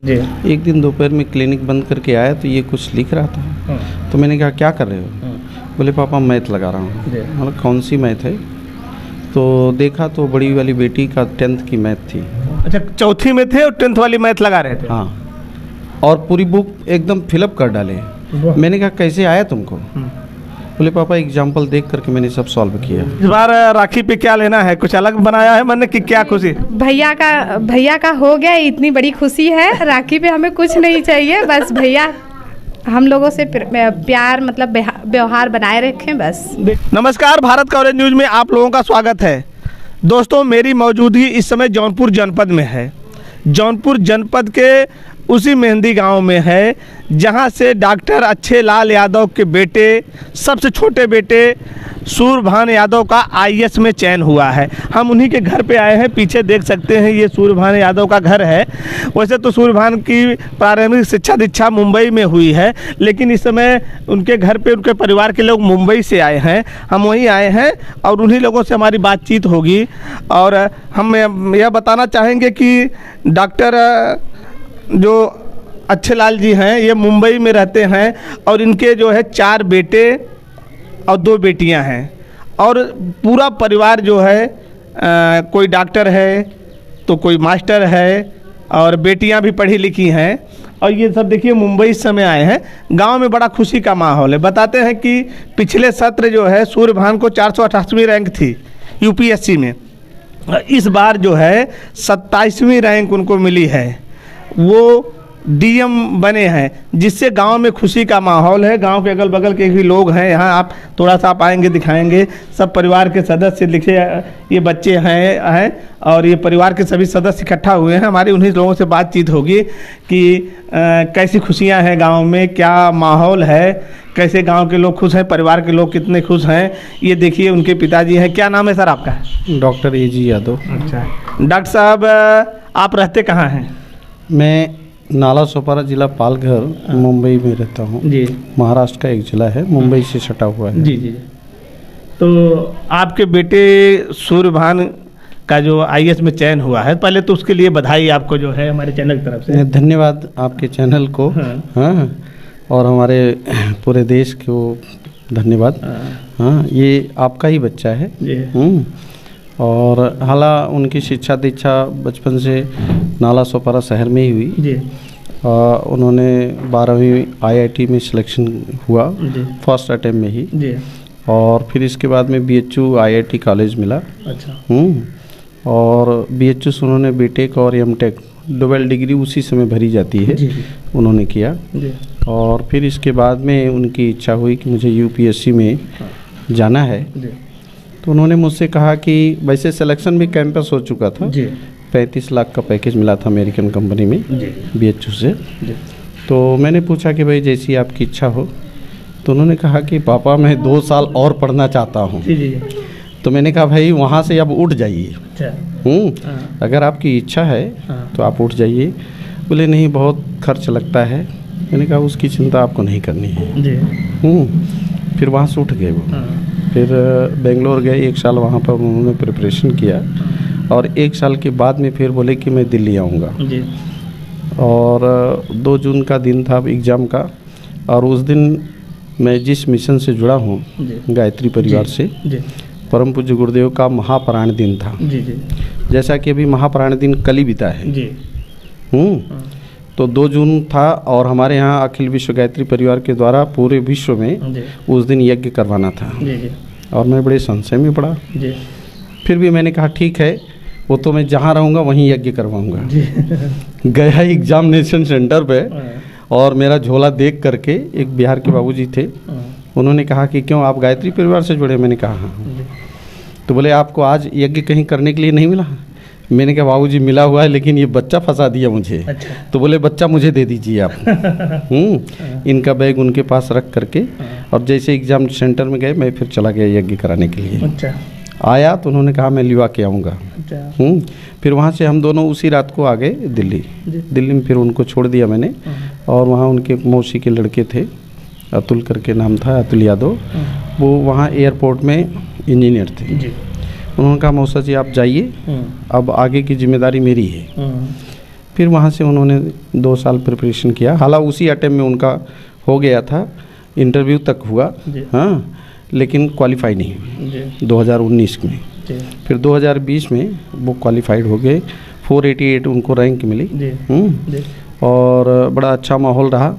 जी। एक दिन दोपहर में क्लिनिक बंद करके आया तो ये कुछ लिख रहा था। तो मैंने कहा क्या कर रहे हो? बोले पापा मैथ लगा रहा हूँ। मतलब कौन सी मैथ है? तो देखा तो बड़ी वाली बेटी का 10th की मैथ थी। अच्छा, चौथी में थे और 10th वाली मैथ लगा रहे थे? हाँ, और पूरी बुक एकदम फिलअप कर डाले। मैंने कहा कैसे आया तुमको? बोले पापा एग्जाम्पल देख करके मैंने सब सॉल्व किया। इस बार राखी पे क्या लेना है? कुछ अलग बनाया है मन कि क्या खुशी? भैया का हो गया, इतनी बड़ी खुशी है। राखी पे हमें कुछ नहीं चाहिए, बस भैया हम लोगों से प्यार मतलब व्यवहार बनाए रखें बस। नमस्कार, भारत कवरेज न्यूज़ में आप लोगों का स्वागत है। दोस्तों, मेरी मौजूदगी इस समय जौनपुर जनपद में है। जौनपुर जनपद के उसी मेहंदी गांव में है जहां से डॉक्टर अच्छे लाल यादव के बेटे, सबसे छोटे बेटे सूर्यभान यादव का आईएएस में चयन हुआ है। हम उन्हीं के घर पे आए हैं। पीछे देख सकते हैं ये सूर्यभान यादव का घर है। वैसे तो सूर्यभान की प्रारंभिक शिक्षा दीक्षा मुंबई में हुई है, लेकिन इस समय उनके घर पे उनके परिवार के लोग मुंबई से आए हैं। हम वहीं आए हैं और उन्हीं लोगों से हमारी बातचीत होगी। और हम यह बताना चाहेंगे कि डॉक्टर जो अच्छे लाल जी हैं ये मुंबई में रहते हैं और इनके जो है 4 बेटे और 2 बेटियां हैं और पूरा परिवार जो है कोई डॉक्टर है तो कोई मास्टर है और बेटियां भी पढ़ी लिखी हैं। और ये सब देखिए मुंबई इस समय आए हैं। गांव में बड़ा खुशी का माहौल है। बताते हैं कि पिछले सत्र जो है सूर्यभान को 488वीं रैंक थी यूपीएससी में। इस बार जो है 27वीं रैंक उनको मिली है। वो डीएम बने हैं, जिससे गांव में खुशी का माहौल है। गांव के अगल बगल के भी लोग हैं यहाँ। आप थोड़ा सा आप आएंगे दिखाएंगे। सब परिवार के सदस्य लिखे, ये बच्चे हैं और ये परिवार के सभी सदस्य इकट्ठा हुए हैं। हमारी उन्हीं लोगों से बातचीत होगी कि कैसी खुशियां हैं गांव में, क्या माहौल है, कैसे गांव के लोग खुश हैं, परिवार के लोग कितने खुश हैं। ये देखिए उनके पिताजी हैं। क्या नाम है सर आपका? डॉक्टर एजी यादव। अच्छा डॉक्टर साहब, आप रहते कहाँ हैं? मैं नाला सोपारा जिला पालघर मुंबई में रहता हूँ जी। महाराष्ट्र का एक जिला है, मुंबई से सटा हुआ है। जी जी। तो आपके बेटे सूर्यभान का जो आईएएस में चयन हुआ है, पहले तो उसके लिए बधाई आपको जो है हमारे चैनल की तरफ से। धन्यवाद आपके चैनल को। हाँ, और हमारे पूरे देश को धन्यवाद। हाँ, ये आपका ही बच्चा है। और हालांकि उनकी शिक्षा दीक्षा बचपन से नाला सोपारा शहर में ही हुई जी। उन्होंने 12वीं आईआईटी में सिलेक्शन हुआ फर्स्ट अटेम्प्ट में ही जी। और फिर इसके बाद में बीएचयू आईआईटी कॉलेज मिला। अच्छा। और बीएचयू से उन्होंने बीटेक और एमटेक डबल डिग्री उसी समय भरी जाती है जी। उन्होंने किया जी। और फिर इसके बाद में उनकी इच्छा हुई कि मुझे यूपीएससी में जाना है जी। तो उन्होंने मुझसे कहा कि वैसे सिलेक्शन भी कैंपस हो चुका था जी। 35 लाख का पैकेज मिला था अमेरिकन कंपनी में बीएचयू से जी। तो मैंने पूछा कि भाई जैसी आपकी इच्छा हो। तो उन्होंने कहा कि पापा मैं 2 साल और पढ़ना चाहता हूँ। तो मैंने कहा भाई वहाँ से अब उठ जाइए। अगर आपकी इच्छा है तो आप उठ जाइए। बोले नहीं बहुत खर्च लगता है। मैंने कहा उसकी चिंता आपको नहीं करनी है। फिर वहाँ से उठ गए वो। फिर बेंगलोर गए, 1 साल वहाँ पर उन्होंने प्रिपरेशन किया और 1 साल के बाद में फिर बोले कि मैं दिल्ली आऊँगा। और 2 जून का दिन था एग्ज़ाम का। और उस दिन मैं जिस मिशन से जुड़ा हूँ गायत्री परिवार से, परम पूज्य गुरुदेव का महापरायण दिन था। जैसा कि अभी महापरायण दिन कल ही बीता है। तो 2 जून था और हमारे यहाँ अखिल विश्व गायत्री परिवार के द्वारा पूरे विश्व में उस दिन यज्ञ करवाना था। और मैं बड़े संशय में पड़ा। फिर भी मैंने कहा ठीक है, वो तो मैं जहाँ रहूँगा वहीं यज्ञ करवाऊँगा। गया एग्जामिनेशन सेंटर पे और मेरा झोला देख करके एक बिहार के बाबूजी थे। उन्होंने कहा कि क्यों आप गायत्री परिवार से जुड़े? मैंने कहा हाँ। तो बोले आपको आज यज्ञ कहीं करने के लिए नहीं मिला? मैंने कहा बाबूजी मिला हुआ है, लेकिन ये बच्चा फंसा दिया मुझे। अच्छा। तो बोले बच्चा मुझे दे दीजिए आप। इनका बैग उनके पास रख करके और जैसे एग्जाम सेंटर में गए मैं फिर चला गया यज्ञ कराने के लिए। अच्छा। आया तो उन्होंने कहा मैं लिवा के आऊँगा। अच्छा। फिर वहाँ से हम दोनों उसी रात को आ गए दिल्ली। दिल्ली में फिर उनको छोड़ दिया मैंने। और वहाँ उनके मौसी के लड़के थे, अतुल करके नाम था, अतुल यादव। वो वहाँ एयरपोर्ट में इंजीनियर थे। उन्होंने कहा मौसा जी आप जाइए, अब आगे की जिम्मेदारी मेरी है। फिर वहाँ से उन्होंने 2 साल प्रिपरेशन किया। हालांकि उसी अटेम्प्ट में उनका हो गया था, इंटरव्यू तक हुआ, हाँ, लेकिन क्वालिफाई नहीं हुई 2019 में। फिर 2020 में वो क्वालिफाइड हो गए, 488 उनको रैंक मिली। और बड़ा अच्छा माहौल रहा।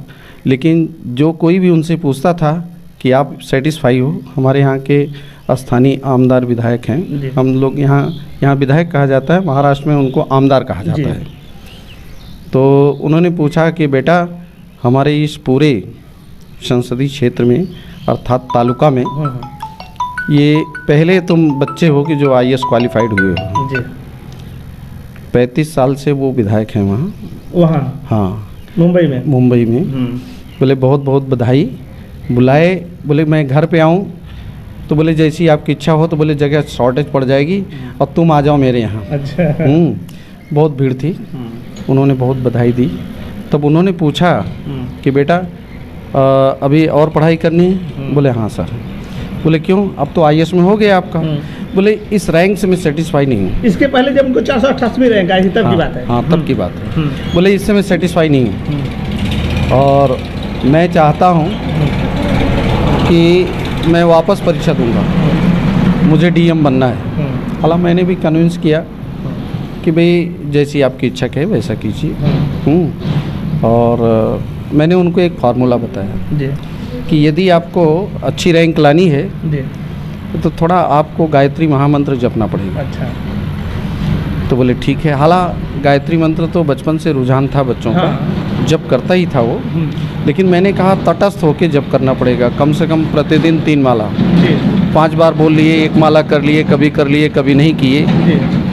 लेकिन जो कोई भी उनसे पूछता था कि आप सेटिस्फाई हो, हमारे यहाँ के स्थानीय आमदार विधायक हैं, हम लोग यहाँ विधायक कहा जाता है, महाराष्ट्र में उनको आमदार कहा जाता है। तो उन्होंने पूछा कि बेटा हमारे इस पूरे संसदीय क्षेत्र में अर्थात तालुका में ये पहले तुम बच्चे हो कि जो IAS क्वालिफाइड हुए हो। 35 साल से वो विधायक हैं वहाँ, हाँ, मुंबई में। बोले बहुत बहुत बधाई। बुलाए, बोले मैं घर पे आऊँ, तो बोले जैसी आपकी इच्छा हो, तो बोले जगह शॉर्टेज पड़ जाएगी और तुम आ जाओ मेरे यहाँ। अच्छा। बहुत भीड़ थी, उन्होंने बहुत बधाई दी। तब उन्होंने पूछा कि बेटा अभी और पढ़ाई करनी है? बोले हाँ सर। बोले क्यों, अब तो IAS में हो गया आपका? बोले इस रैंक से मैं सेटिस्फाई नहीं हूँ। इसके पहले जब उनको 488वीं रैंक आई थी तब की बात है? हाँ, तब की बात है। बोले इससे मैं सेटिस्फाई नहीं हूँ और मैं चाहता हूँ कि मैं वापस परीक्षा दूंगा, मुझे DM बनना है। हालांकि मैंने भी कन्विंस किया कि भाई जैसी आपकी इच्छा है वैसा कीजिए। और मैंने उनको एक फार्मूला बताया कि यदि आपको अच्छी रैंक लानी है तो थोड़ा आपको गायत्री महामंत्र जपना पड़ेगा। अच्छा। तो बोले ठीक है। हालांकि गायत्री मंत्र तो बचपन से रुझान था बच्चों का, जप करता ही था वो, लेकिन मैंने कहा तटस्थ होके जप करना पड़ेगा, कम से कम प्रतिदिन 3 माला। 5 बार बोल लिए, 1 माला कर लिए, कभी नहीं किए,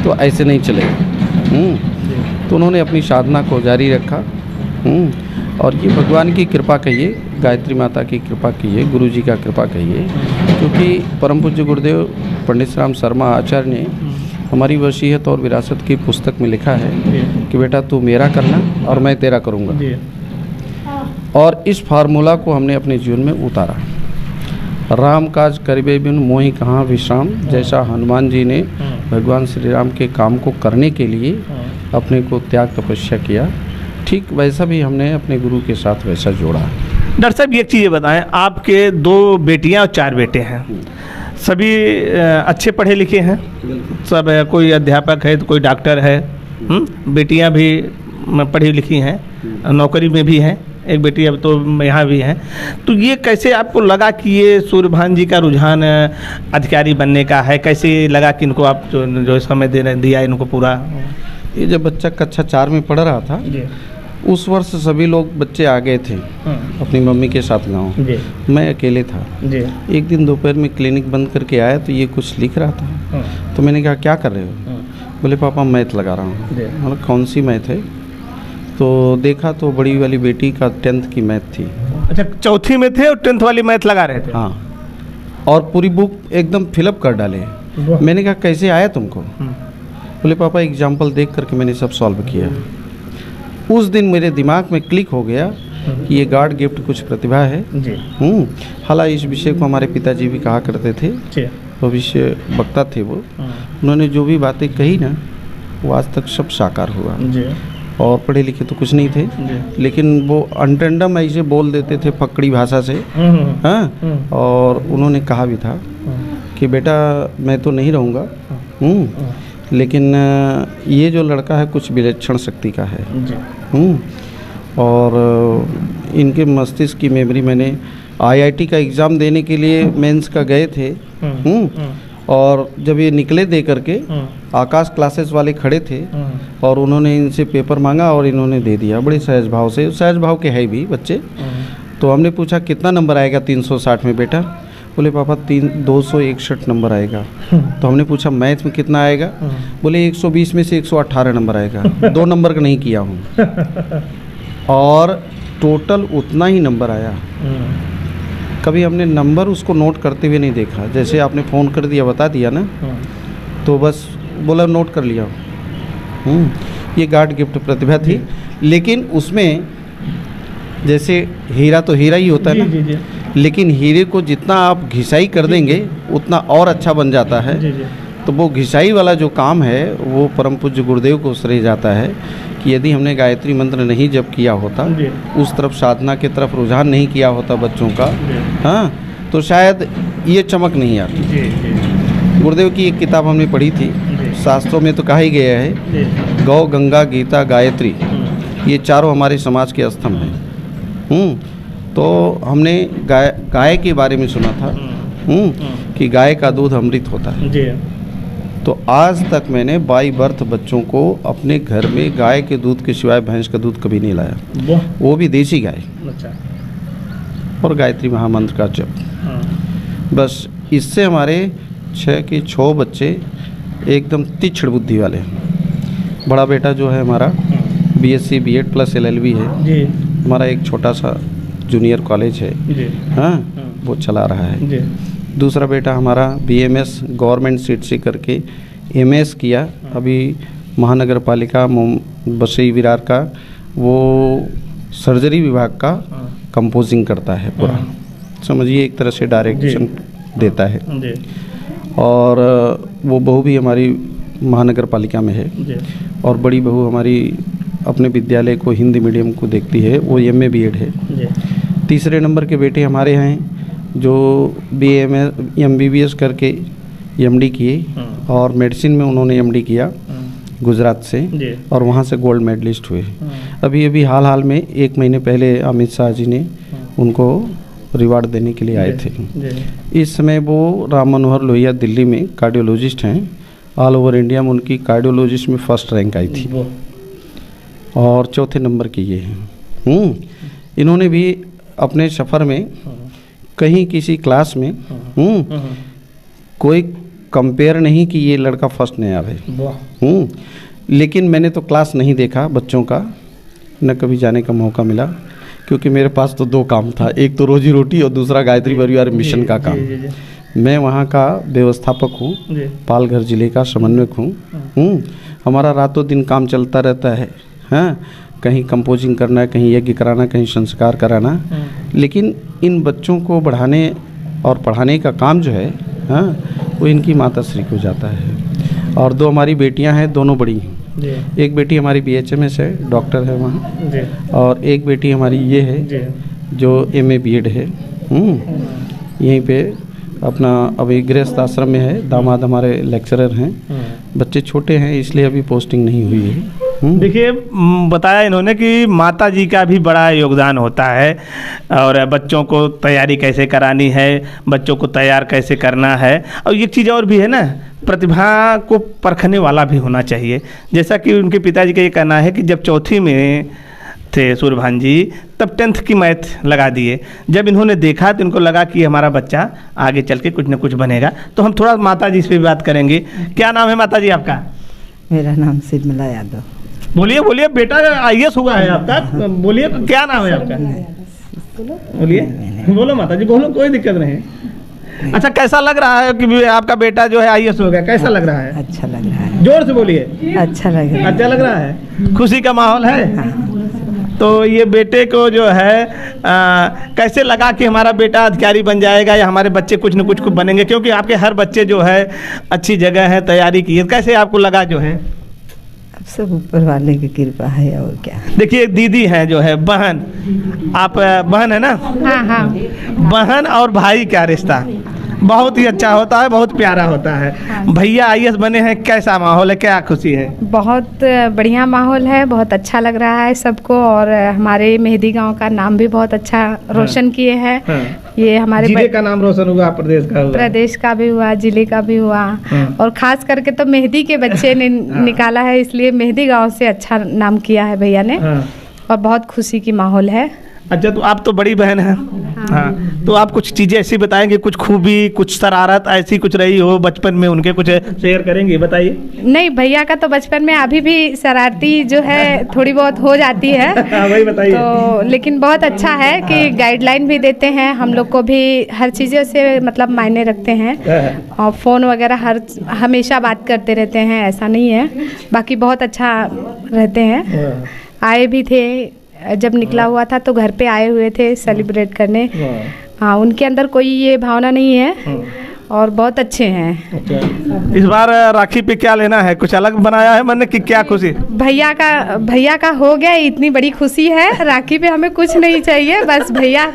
तो ऐसे नहीं चलेगा। तो उन्होंने अपनी साधना को जारी रखा। और ये भगवान की कृपा कहिए, गायत्री माता की कृपा कहिए, गुरु जी का कृपा कहिए, क्योंकि परम पूज्य गुरुदेव पंडित राम शर्मा आचार्य ने हमारी वसीयत और विरासत की पुस्तक में लिखा है कि बेटा तू मेरा करना और मैं तेरा करूँगा। और इस फार्मूला को हमने अपने जीवन में उतारा। राम काज करिबे बिन मोहि कहाँ विश्राम, जैसा हनुमान जी ने भगवान श्री राम के काम को करने के लिए अपने को त्याग तपस्या किया, ठीक वैसा भी हमने अपने गुरु के साथ वैसा जोड़ा। डॉक्टर साहब एक चीज़ ये बताएं, आपके 2 बेटियां और 4 बेटे हैं, सभी अच्छे पढ़े लिखे हैं? सब कोई अध्यापक है तो कोई डॉक्टर है, बेटियां भी पढ़ी लिखी हैं, नौकरी में भी हैं, एक बेटी अब तो यहाँ भी है। तो ये कैसे आपको लगा कि ये सूर्यभान जी का रुझान अधिकारी बनने का है? कैसे लगा कि इनको आप जो समय दिया इनको पूरा? ये जब बच्चा कक्षा 4 में पढ़ रहा था उस वर्ष सभी लोग बच्चे आ गए थे अपनी मम्मी के साथ गाँव, मैं अकेले था। एक दिन दोपहर में क्लिनिक बंद करके आया तो ये कुछ लिख रहा था, तो मैंने कहा क्या कर रहे हो? बोले पापा मैथ लगा रहा हूँ। मतलब कौन सी मैथ है? तो देखा तो बड़ी वाली बेटी का 10th की मैथ थी। अच्छा, चौथी में थे और 10th वाली मैथ लगा रहे थे? हाँ, और पूरी बुक एकदम फिलअप कर डाले। मैंने कहा कैसे आया तुमको? बोले पापा एग्जाम्पल देख करके मैंने सब सॉल्व किया। उस दिन मेरे दिमाग में क्लिक हो गया कि ये गॉड गिफ्ट कुछ प्रतिभा है। हालांकि इस विषय को हमारे पिताजी भी कहा करते थे, भविष्य वक्ता थे वो। उन्होंने जो भी बातें कही ना वो आज तक सब साकार हुआ। और पढ़े लिखे तो कुछ नहीं थे, लेकिन वो अनटेंडम ऐसे बोल देते थे फकड़ी भाषा से। हाँ, और उन्होंने कहा भी था कि बेटा मैं तो नहीं रहूँगा, लेकिन ये जो लड़का है कुछ विलक्षण शक्ति का है। और इनके मस्तिष्क की मेमोरी, मैंने IIT का एग्ज़ाम देने के लिए मेंस का गए थे। और जब ये निकले दे करके, आकाश क्लासेस वाले खड़े थे और उन्होंने इनसे पेपर मांगा और इन्होंने दे दिया बड़े सहज भाव से। सहज भाव के है भी बच्चे। तो हमने पूछा कितना नंबर आएगा 360 में बेटा? बोले पापा 261 नंबर आएगा। तो हमने पूछा मैथ में कितना आएगा? बोले 120 में से 118 नंबर आएगा, 2 नंबर का नहीं किया हूँ। और टोटल उतना ही नंबर आया। कभी हमने नंबर उसको नोट करते हुए नहीं देखा। जैसे आपने फ़ोन कर दिया, बता दिया ना, तो बस बोला नोट कर लिया। ये गॉड गिफ्ट प्रतिभा थी। लेकिन उसमें जैसे हीरा तो हीरा ही होता है ना, लेकिन हीरे को जितना आप घिसाई कर देंगे उतना और अच्छा बन जाता है। तो वो घिसाई वाला जो काम है वो परम पूज्य गुरुदेव को श्रेय जाता है कि यदि हमने गायत्री मंत्र नहीं जप किया होता, उस तरफ साधना की तरफ रुझान नहीं किया होता बच्चों का, हाँ, तो शायद ये चमक नहीं आती। गुरुदेव की एक किताब हमने पढ़ी थी, शास्त्रों में तो कहा ही गया है, गौ, गंगा, गीता, गायत्री, ये चारों हमारे समाज के स्तंभ हैं। तो हमने गाय के बारे में सुना था कि गाय का दूध अमृत होता है। तो आज तक मैंने बाई बर्थ बच्चों को अपने घर में गाय के दूध के सिवाय भैंस का दूध कभी नहीं लाया, वो भी देसी गाय। अच्छा। और गायत्री महामंत्र का जप। बस इससे हमारे 6 के 6 बच्चे एकदम तीक्ष्ण बुद्धि वाले हैं। बड़ा बेटा जो है हमारा BSc B.Ed प्लस LLB है जी। हमारा एक छोटा सा जूनियर कॉलेज है जी। हाँ, वो चला रहा है जी। दूसरा बेटा हमारा BMS गवर्नमेंट सीट से करके MS किया, अभी महानगर पालिका बसई विरार का वो सर्जरी विभाग का कंपोजिंग करता है पूरा, समझिए एक तरह से डायरेक्शन देता है। और वो बहू भी हमारी महानगर पालिका में है और बड़ी बहू हमारी अपने विद्यालय को हिंदी मीडियम को देखती है, वो MA B.Ed है। तीसरे नंबर के बेटे हमारे हैं जो MBBS करके MD किए और मेडिसिन में उन्होंने MD किया गुजरात से और वहाँ से गोल्ड मेडलिस्ट हुए। अभी हाल में 1 महीने पहले अमित शाह जी ने उनको रिवार्ड देने के लिए आए थे। इस समय वो राम मनोहर लोहिया दिल्ली में कार्डियोलॉजिस्ट हैं, ऑल ओवर इंडिया में उनकी कार्डियोलॉजिस्ट में फर्स्ट रैंक आई थी और चौथे नंबर की ये हैं। इन्होंने भी अपने सफ़र में कहीं किसी क्लास में कोई कंपेयर नहीं कि ये लड़का फर्स्ट नहीं आवे। लेकिन मैंने तो क्लास नहीं देखा बच्चों का, न कभी जाने का मौका मिला, क्योंकि मेरे पास तो 2 काम था, एक तो रोजी रोटी और दूसरा गायत्री परिवार मिशन का काम। मैं वहाँ का व्यवस्थापक हूँ, पालघर जिले का समन्वयक हूँ। हमारा रातों दिन काम चलता रहता है। हाँ, कहीं कंपोजिंग करना, कहीं यज्ञ कराना, कहीं संस्कार कराना, लेकिन इन बच्चों को बढ़ाने और पढ़ाने का काम जो है, हाँ, वो इनकी माता श्री को जाता है। और 2 हमारी बेटियां हैं, दोनों बड़ी हैं। एक बेटी हमारी BHMS है, डॉक्टर है वहाँ, और एक बेटी हमारी ये है जो MA B.Ed है। यहीं पे अपना अभी गृहस्थ आश्रम में है, दामाद हमारे लेक्चरर हैं। बच्चे छोटे हैं इसलिए अभी पोस्टिंग नहीं हुई है। देखिए, बताया इन्होंने कि माता जी का भी बड़ा योगदान होता है और बच्चों को तैयारी कैसे करानी है, बच्चों को तैयार कैसे करना है। और एक चीज़ और भी है ना, प्रतिभा को परखने वाला भी होना चाहिए। जैसा कि उनके पिताजी का ये कहना है कि जब चौथी में थे सूर्यभान जी, तब 10th की मैथ लगा दिए। जब इन्होंने देखा तो इनको लगा कि हमारा बच्चा आगे चल के कुछ न कुछ बनेगा। तो हम थोड़ा माता जी से भी बात करेंगे। क्या नाम है माता जी आपका? मेरा नाम सिरमला यादव। बोलिए बोलिए, बेटा IAS हुआ है आपका, बोलिए क्या नाम है आपका? बोलिए, बोलो माता जी, बोलो, कोई दिक्कत नहीं। अच्छा, कैसा लग रहा है कि आपका बेटा जो है IAS हो गया? कैसा लग रहा है? अच्छा लग रहा है। जोर से बोलिए। अच्छा लग रहा है। अच्छा लग रहा है, खुशी का माहौल है। तो ये बेटे को जो है कैसे लगा कि हमारा बेटा अधिकारी बन जाएगा या हमारे बच्चे कुछ न कुछ बनेंगे? क्योंकि आपके हर बच्चे जो है अच्छी जगह है, तैयारी की है, कैसे आपको लगा जो है? अब सब ऊपर वाले की कृपा है और क्या। देखिए, एक दीदी है जो है बहन, आप बहन है ना? हाँ हाँ। बहन और भाई का रिश्ता बहुत ही अच्छा होता है, बहुत प्यारा होता है। भैया IAS बने हैं, कैसा माहौल है, क्या खुशी है? बहुत बढ़िया माहौल है, बहुत अच्छा लग रहा है सबको। और हमारे मेहंदी गांव का नाम भी बहुत अच्छा रोशन किए हैं। ये हमारे जिले का नाम रोशन हुआ, प्रदेश का हुआ, प्रदेश का भी हुआ, जिले का भी हुआ। और खास करके तो मेहंदी के बच्चे ने निकाला है, इसलिए मेहंदी गांव से अच्छा नाम किया है भैया ने। और बहुत खुशी की माहौल है। अच्छा, तो आप तो बड़ी बहन हैं। हाँ, तो आप कुछ चीज़ें ऐसी बताएंगे, कुछ खूबी, कुछ शरारत ऐसी कुछ रही हो बचपन में, उनके कुछ शेयर करेंगे? बताइए। नहीं, भैया का तो बचपन में अभी भी शरारती जो है थोड़ी बहुत हो जाती है। वही बताइए। तो लेकिन बहुत अच्छा है कि गाइडलाइन भी देते हैं हम लोग को भी, हर चीज़ों से मतलब मायने रखते हैं। और फ़ोन वगैरह हमेशा बात करते रहते हैं, ऐसा नहीं है। बाकी बहुत अच्छा रहते हैं। आए भी थे जब निकला हुआ था तो घर पे आए हुए थे सेलिब्रेट करने। हाँ, उनके अंदर कोई ये भावना नहीं है। और बहुत अच्छे हैं। इस बार राखी पे क्या लेना है, कुछ अलग बनाया है मन कि क्या खुशी? भैया का हो गया, इतनी बड़ी खुशी है। राखी पे हमें कुछ नहीं चाहिए, बस भैया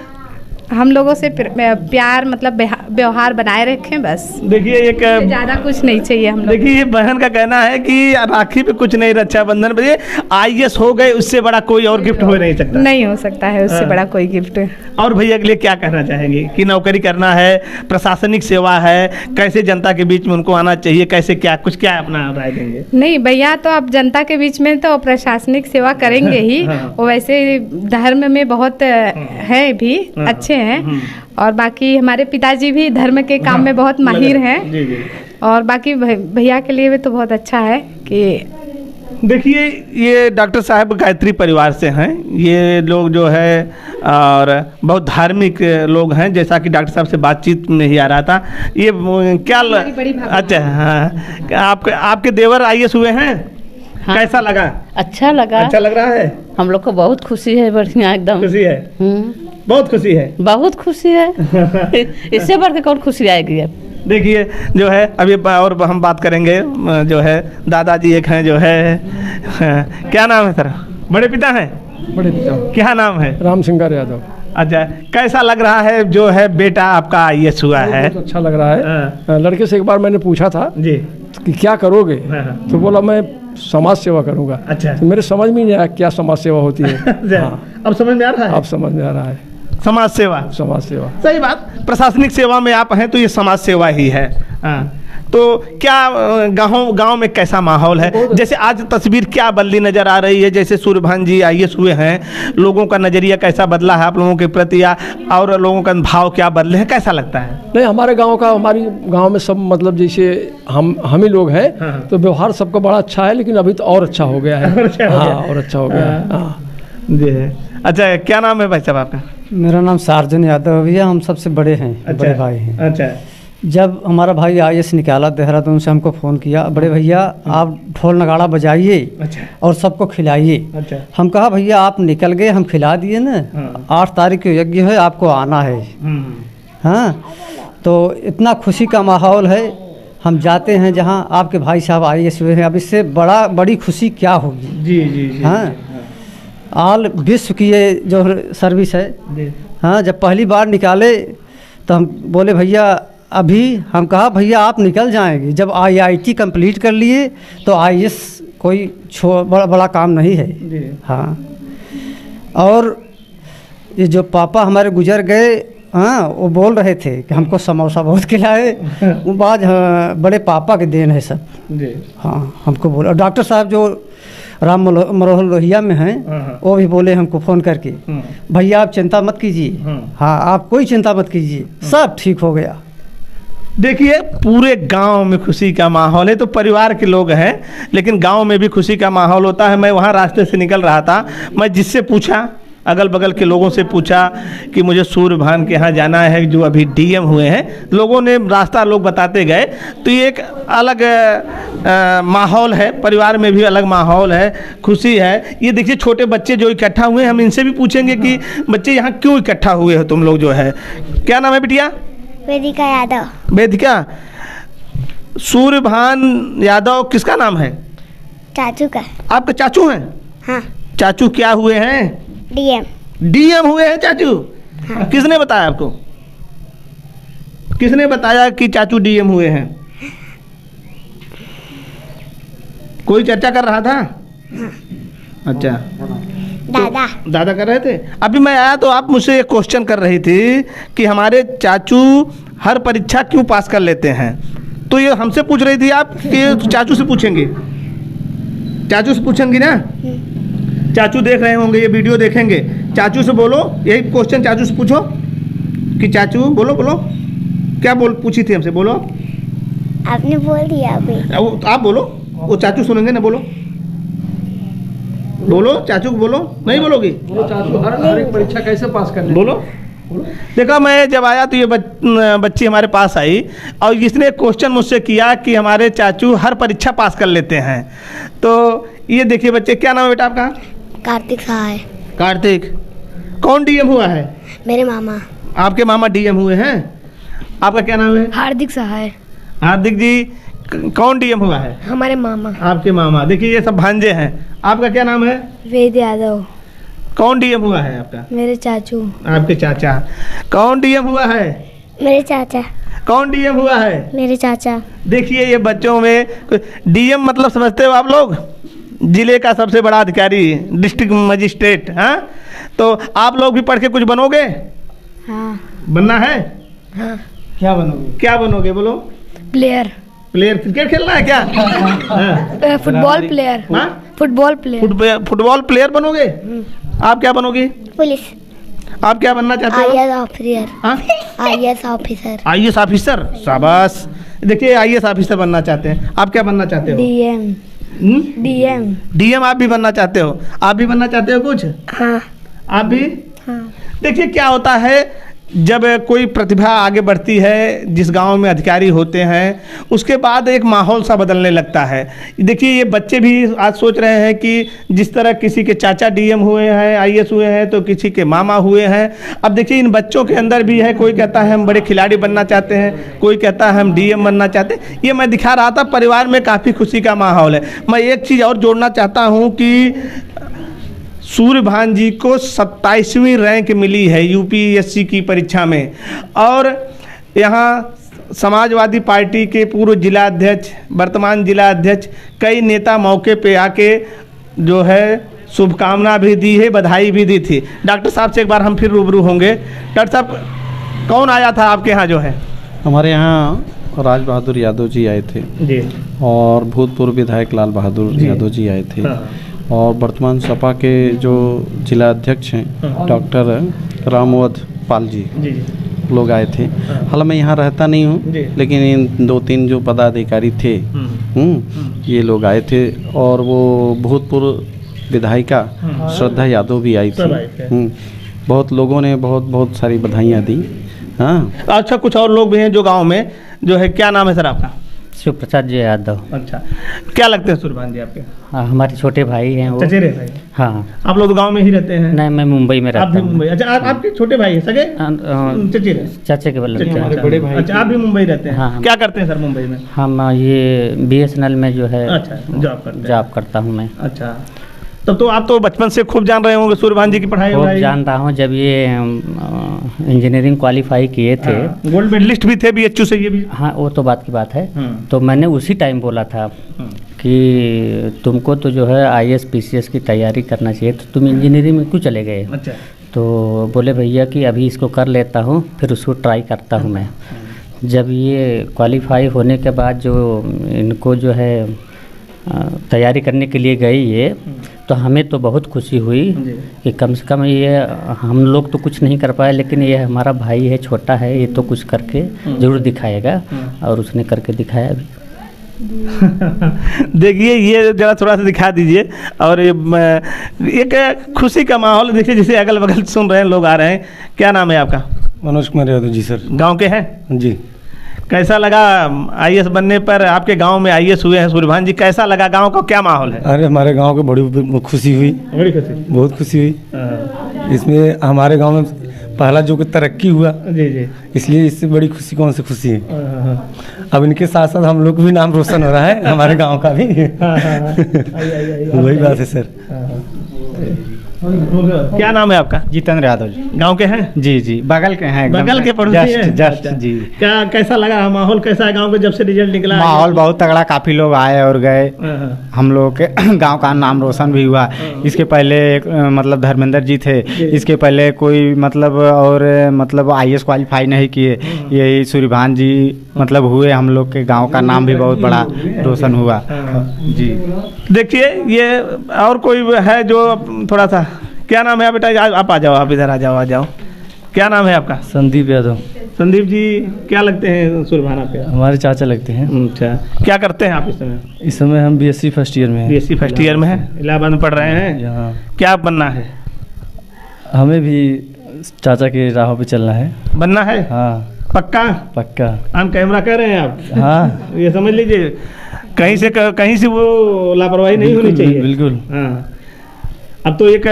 हम लोगों से प्यार मतलब व्यवहार बनाए रखें बस। देखिए एक ज़्यादा कुछ नहीं चाहिए हम लोग। देखिए ये बहन का कहना है कि राखी पे कुछ नहीं, रक्षाबंधन पे IAS हो गए, उससे बड़ा कोई और गिफ्ट हो नहीं सकता। नहीं हो सकता है उससे बड़ा कोई गिफ्ट। और भैया के लिए क्या कहना चाहेंगे कि नौकरी करना है, प्रशासनिक सेवा है, कैसे जनता के बीच में उनको आना चाहिए, कैसे क्या कुछ क्या अपना राय देंगे? नहीं भैया तो अब जनता के बीच में तो प्रशासनिक सेवा करेंगे ही। वो वैसे धर्म में बहुत है भी, अच्छे हैं। और बाकी हमारे पिताजी भी धर्म के काम में बहुत माहिर हैं। और बाकी भैया के लिए भी तो बहुत अच्छा है कि देखिए ये डॉक्टर साहब गायत्री परिवार से हैं। ये लोग जो है और बहुत धार्मिक लोग हैं, जैसा कि डॉक्टर साहब से बातचीत में ही आ रहा था। ये क्या अच्छा हाँ, आपके देवर IAS हुए हैं? हाँ। कैसा लगा? अच्छा लगा। अच्छा लग रहा है? हम लोग को बहुत खुशी है, बढ़िया एकदम खुशी है। बहुत खुशी है, बहुत खुशी है। इससे बढ़ के कौन खुशी आएगी अब? देखिए जो है अभी और हम बात करेंगे, जो है दादाजी एक हैं जो है क्या नाम है सर? बड़े पिता हैं? बड़े पिता। क्या नाम है? राम सिंगार यादव। अच्छा, कैसा लग रहा है जो है बेटा आपका IAS हुआ है? बहुत अच्छा लग रहा है। लड़के से एक बार मैंने पूछा था जी कि क्या करोगे, तो बोला मैं समाज सेवा करूंगा। अच्छा, तो मेरे समझ में नहीं आया क्या समाज सेवा होती है। हाँ। अब समझ में आ रहा है? अब समझ में आ रहा है। समाज सेवा, समाज सेवा सही बात। प्रशासनिक सेवा में आप हैं तो ये समाज सेवा ही है। हाँ, तो क्या गांव में कैसा माहौल है? जैसे आज तस्वीर क्या बदली नज़र आ रही है, जैसे सूर्यभान जी IAS हुए हैं, लोगों का नज़रिया कैसा बदला है आप लोगों के प्रति, या और लोगों का भाव क्या बदले हैं, कैसा लगता है? नहीं, हमारे गांव में सब मतलब जैसे हम ही लोग हैं। हाँ। तो व्यवहार सबका बड़ा अच्छा है, लेकिन अभी तो और अच्छा हो गया है। और अच्छा हो गया है जी। अच्छा, क्या नाम है भाई साहब आपका? मेरा नाम सार्जन यादव भैया, हम सबसे बड़े हैं। अच्छा, बड़े भाई हैं। अच्छा, जब हमारा भाई IAS निकाला देहरादून से, हमको फ़ोन किया, बड़े भैया आप ढोल नगाड़ा बजाइए। अच्छा, और सबको खिलाइए। अच्छा, हम कहा भैया आप निकल गए, हम खिला दिए ना। हाँ। 8 तारीख को यज्ञ है, आपको आना है। हाँ, तो इतना खुशी का माहौल है। हम जाते हैं जहाँ आपके भाई साहब IAS हुए हैं, अब इससे बड़ी खुशी क्या होगी? जी जी जी। हाँ, ऑल विश्व की ये जो सर्विस है। हाँ, जब पहली बार निकाले तो हम बोले भैया अभी, हम कहा भैया आप निकल जाएंगे, जब IIT कंप्लीट कर लिए तो IAS कोई बड़ा काम नहीं है। हाँ, और ये जो पापा हमारे गुजर गए, हाँ, वो बोल रहे थे कि हमको समोसा बहुत खिलाए। वो बात बड़े पापा के देन है सब। हाँ, हमको बोला। डॉक्टर साहब जो राम मनोहर लोहिया में हैं, वो भी बोले हमको फ़ोन करके भैया आप चिंता मत कीजिए। हाँ, आप कोई चिंता मत कीजिए, सब ठीक हो गया। देखिए पूरे गांव में खुशी का माहौल है। तो परिवार के लोग हैं, लेकिन गांव में भी खुशी का माहौल होता है। मैं वहाँ रास्ते से निकल रहा था, मैं जिससे पूछा, अगल बगल के लोगों से पूछा कि मुझे सूर्यभान के यहाँ जाना है जो अभी DM हुए हैं, लोगों ने रास्ता लोग बताते गए। तो ये एक अलग माहौल है, परिवार में भी अलग माहौल है, खुशी है। ये देखिए छोटे बच्चे जो इकट्ठा हुए हैं, हम इनसे भी पूछेंगे कि बच्चे यहाँ क्यों इकट्ठा हुए हो तुम लोग जो है। क्या नाम है बिटिया? वेदिका यादव। वेदिका, सूर्यभान यादव किसका नाम है? चाचू का। आपके चाचू हैं? हाँ। चाचू क्या हुए हैं? DM हुए हैं चाचू। हाँ। किसने बताया आपको? किसने बताया कि चाचू DM हुए हैं? कोई चर्चा कर रहा था? हाँ। अच्छा, दादा कर रहे थे। अभी मैं आया तो आप मुझसे एक क्वेश्चन कर रही थी कि हमारे चाचू हर परीक्षा क्यों पास कर लेते हैं। तो ये हमसे पूछ रही थी आप कि चाचू से पूछेंगे? चाचू से पूछेंगी ना? चाचू देख रहे होंगे, ये वीडियो देखेंगे। चाचू से बोलो, यही क्वेश्चन चाचू से पूछो कि चाचू बोलो क्या पूछी थी हमसे, बोलो। आपने बोल दिया अभी। आप बोलो, वो चाचू सुनेंगे ना। बोलो चाचू को बोलो। नहीं बोलोगी? चाचू हर एक परीक्षा कैसे पास कर ले? बोलो। देखा, मैं जब आया तो ये बच्ची हमारे पास आई और इसने क्वेश्चन मुझसे किया कि हमारे चाचू हर परीक्षा पास कर लेते हैं। तो ये देखिए बच्चे, क्या नाम है बेटा आपका? कार्तिक सहाय। कार्तिक, कौन DM हुआ है? मेरे मामा। आपके मामा DM हुए हैं? आपका क्या नाम है? हार्दिक सहाय। हार्दिक जी, कौन डीएम हुआ है? हमारे मामा। आपके मामा। देखिए ये सब भांजे हैं। आपका क्या नाम है? वेद यादव। कौन डीएम हुआ है आपका? मेरे चाचू। आपके चाचा। कौन डीएम हुआ है? मेरे चाचा। कौन डीएम हुआ है? मेरे चाचा। देखिए ये बच्चों में डीएम मतलब समझते हो आप लोग? जिले का सबसे बड़ा अधिकारी, डिस्ट्रिक्ट मजिस्ट्रेट। हाँ, तो आप लोग भी पढ़ के कुछ बनोगे? हाँ। बनना है? हाँ। क्या बनोगे? क्या बनोगे बोलो? प्लेयर। प्लेयर? क्रिकेट खेलना है क्या? हाँ? Football player. हाँ? Football player. फुटबॉल प्लेयर बनोगे? आप क्या बनोगे? पुलिस। आप क्या बनना चाहते हो? IAS officer. हाँ? IAS officer. आईएएस ऑफिसर, शाबाश। देखिए आईएएस ऑफिसर बनना चाहते हैं। आप क्या बनना चाहते हो? डीएम। डीएम। डीएम आप भी बनना चाहते हो? आप भी बनना चाहते हो कुछ? हाँ। आप भी? हाँ। देखिए क्या होता है, जब कोई प्रतिभा आगे बढ़ती है, जिस गांव में अधिकारी होते हैं, उसके बाद एक माहौल सा बदलने लगता है। देखिए ये बच्चे भी आज सोच रहे हैं कि जिस तरह किसी के चाचा डीएम हुए हैं, आईएएस हुए हैं, तो किसी के मामा हुए हैं। अब देखिए इन बच्चों के अंदर भी है, कोई कहता है हम बड़े खिलाड़ी बनना चाहते हैं, कोई कहता है हम डीएम बनना चाहते हैं। ये मैं दिखा रहा था, परिवार में काफ़ी खुशी का माहौल है। मैं एक चीज़ और जोड़ना चाहता हूँ कि सूर्यभान जी को 27वीं रैंक मिली है यूपीएससी की परीक्षा में। और यहाँ समाजवादी पार्टी के पूर्व जिला अध्यक्ष, वर्तमान जिला अध्यक्ष, कई नेता मौके पे आके जो है शुभकामना भी दी है, बधाई भी दी थी। डॉक्टर साहब से एक बार हम फिर रूबरू होंगे। डॉक्टर साहब, कौन आया था आपके यहाँ जो है? हमारे यहाँ राज बहादुर यादव जी आए थे जी, और भूतपूर्व विधायक लाल बहादुर यादव जी आए थे। हाँ। और वर्तमान सपा के जो जिला अध्यक्ष हैं डॉक्टर रामवध पाल जी लोग आए थे। हालांकि मैं यहाँ रहता नहीं हूँ, लेकिन इन 2-3 जो पदाधिकारी थे ये लोग आए थे। और वो भूतपूर्व विधायिका श्रद्धा यादव भी आई थी। बहुत लोगों ने बहुत सारी बधाइयाँ दी। हाँ, अच्छा, कुछ और लोग भी हैं जो गांव में जो है। क्या नाम है सर आपका? शिव प्रसाद जी यादव। अच्छा, क्या लगते हैं सूर्यभान जी आपके? हाँ, हमारे छोटे भाई हैं वो। चचेरे भाई? हाँ। आप लोग गांव में ही रहते हैं? नहीं, मैं मुंबई में रहता हूँ। आप भी मुंबई? अच्छा, आपके छोटे भाई हैं सगे? चचेरे? चाचे के बल्ले हमारे बड़े भाई। अच्छा, आप भी मुंबई रहते हैं? हाँ। क्या करते हैं सर मुंबई में? हम ये BSNL में जो है अच्छा, जॉब करता हूँ मैं। अच्छा, तब तो आप तो बचपन से खूब जान रहे होंगे सूर्यभान जी की पढ़ाई? खूब जान रहा हूँ। जब ये इंजीनियरिंग क्वालिफाई किए थे, गोल्ड मेडलिस्ट भी थे BHU से ये भी। हाँ, वो तो बात की बात है। तो मैंने उसी टाइम बोला था कि तुमको तो जो है IAS PCS की तैयारी करना चाहिए, तो तुम इंजीनियरिंग में क्यों चले गए? अच्छा। तो बोले भैया कि अभी इसको कर लेता हूँ, फिर उसको ट्राई करता हूँ मैं। जब ये क्वालिफाई होने के बाद जो इनको जो है तैयारी करने के लिए गई ये, तो हमें तो बहुत खुशी हुई कि कम से कम ये हम लोग तो कुछ नहीं कर पाए, लेकिन ये हमारा भाई है, छोटा है, ये तो कुछ करके ज़रूर दिखाएगा। और उसने करके दिखाया भी। देखिए ये जरा थोड़ा सा दिखा दीजिए। और एक खुशी का माहौल देखिए, जैसे अगल बगल सुन रहे हैं लोग, आ रहे हैं। क्या नाम है आपका? मनोज कुमार यादव जी सर। गांव के हैं जी। कैसा लगा IAS बनने पर? आपके गांव में IAS हुए हैं सूर्यभान जी, कैसा लगा? गांव का क्या माहौल है? अरे हमारे गांव को बड़ी खुशी हुई, बड़ी खुशी, बहुत खुशी हुई। इसमें हमारे गांव में पहला जो कि तरक्की हुआ, जी, इसलिए इससे बड़ी खुशी कौन सी खुशी है। अब इनके साथ साथ हम लोग को भी नाम रोशन हो रहा है, हमारे गांव का भी। वही बात है सर। क्या नाम है आपका? जितेंद्र यादव जी। गांव के हैं? जी जी, बगल के हैं, बगल के पड़ोसी हैं। जस्ट जी। क्या कैसा लगा? माहौल कैसा है गांव में जब से रिजल्ट निकला? माहौल बहुत तगड़ा, काफी लोग आए और गए। हम लोग के गांव का नाम रोशन भी हुआ। इसके पहले एक मतलब धर्मेंद्र जी थे, इसके पहले कोई मतलब और मतलब IAS क्वालिफाई नहीं किए, यही सूर्यभान जी मतलब हुए। हम लोग के गाँव का नाम भी बहुत बड़ा रोशन हुआ जी। देखिए ये और कोई है जो थोड़ा सा, क्या नाम है बेटा? आप आ जाओ, आप इधर आ जाओ। क्या नाम है आपका? संदीप यादव। संदीप जी क्या लगते हैं सूर्यभान आपके? हमारे चाचा लगते हैं। अच्छा, क्या करते हैं आप इस समय? इस समय हम BSc फर्स्ट ईयर में हैं। BSc फर्स्ट ईयर में है, इलाहाबाद में पढ़ रहे हैं। यहाँ क्या बनना है? हमें भी चाचा के राहों पे चलना है। बनना है? हाँ। पक्का। ऑन कैमरा कह रहे हैं आप? हाँ। ये समझ लीजिए, कहीं से वो लापरवाही नहीं होनी चाहिए। बिल्कुल। हाँ। अब तो एक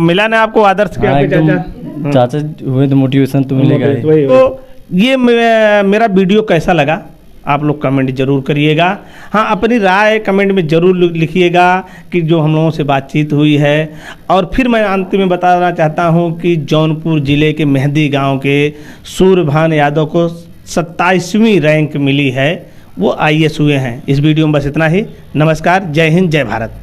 मिला ना आपको आदर्श के? आपके चाचा हुए तो मोटिवेशन तो मिलेगा ही। तो ये मेरा वीडियो कैसा लगा आप लोग कमेंट जरूर करिएगा। हाँ, अपनी राय कमेंट में ज़रूर लिखिएगा कि जो हम लोगों से बातचीत हुई है। और फिर मैं अंत में बताना चाहता हूँ कि जौनपुर ज़िले के मेहंदी गांव के सूर्यभान यादव को 27वीं रैंक मिली है, वो IAS हुए हैं। इस वीडियो में बस इतना ही। नमस्कार, जय हिंद, जय भारत।